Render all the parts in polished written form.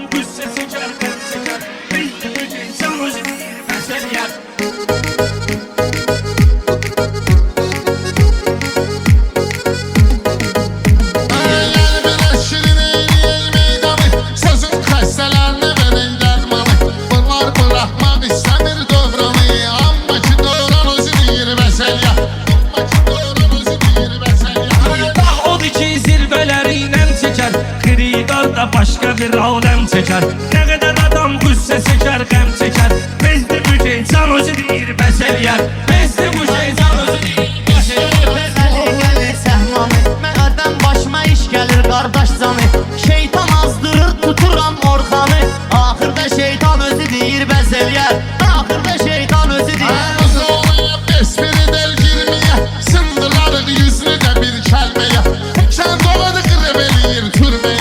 adam qüssə çəkər, qəm çəkər. Bildi bu insan özü deyir bəs eləyər. Da başka bir alem çeker. Ne kadar adam qüssə çeker, qəm çeker. Bezdi bu insan özü deyir bəs eləyər. Bezdi bu insan özü deyir bəs eləyər. Gəlir səhmami, məqəddən başıma iş gəlir qardaş canı. Şeytan azdırır, tuturam orxanı. Axırda şeytan özü deyir bəs eləyər. Axırda şeytan özü deyir. Ağzı olmayıb espri del girməyə, sındırarıq yüzünü də bir kəlməyə. Sən doladı qırıb eləyir türməyə.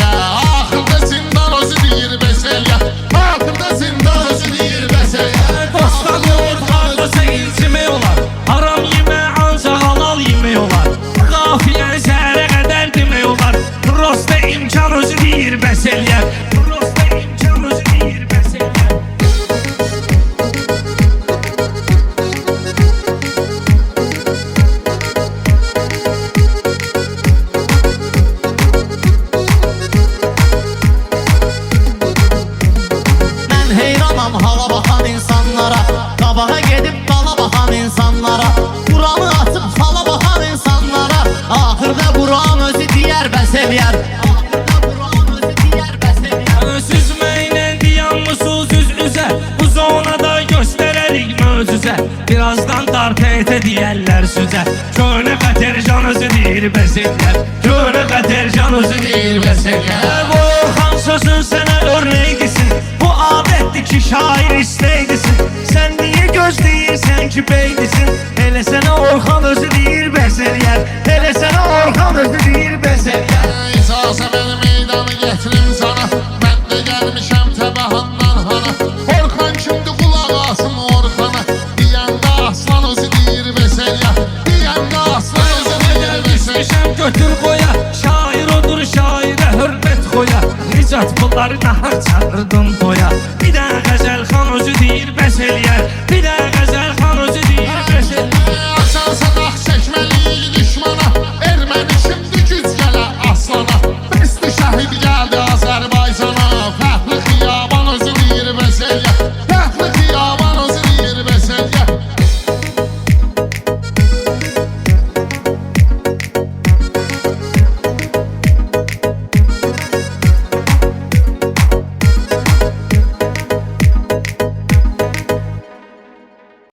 İmkan özü deyir bəs eləyər. Prosta imkan özü deyir bəs eləyər. Mən heyranam hala baxan insanlara, qabağa gedib dala baxan insanlara, Quranı açıb fala baxan insanlara. Axırda Quran özü deyər bəs eləyər. Birazdan darp ete diyerler süze. Köne Qatercan özü deyir bəs eləyər. Köne Qatercan özü deyir bəs eləyər. Bu Orxan sözün sənə örnəkdisin. Bu adətdir ki şair istəydisin. Sən niyə gözləyirsən ki beydisin? Elə sənə Orxan özü deyir bəs eləyər. Elə sənə Orxan özü deyir bəs eləyər. İcazə ver meydanı getirim sana. Mən də gəlmişəm təbəhandan hana. Orxan kimdir qulaq asın Orxana. Deyəndə aslan özü deyir bəs eləyər. Deyəndə aslan özü deyir bəs eləyər. Düşmüşəm götür qoya, şair odur şairə hörmət qoya. Nicat bunları nahar çağırdım toya. Bir də Qəzəlxan özü deyir bəs eləyər.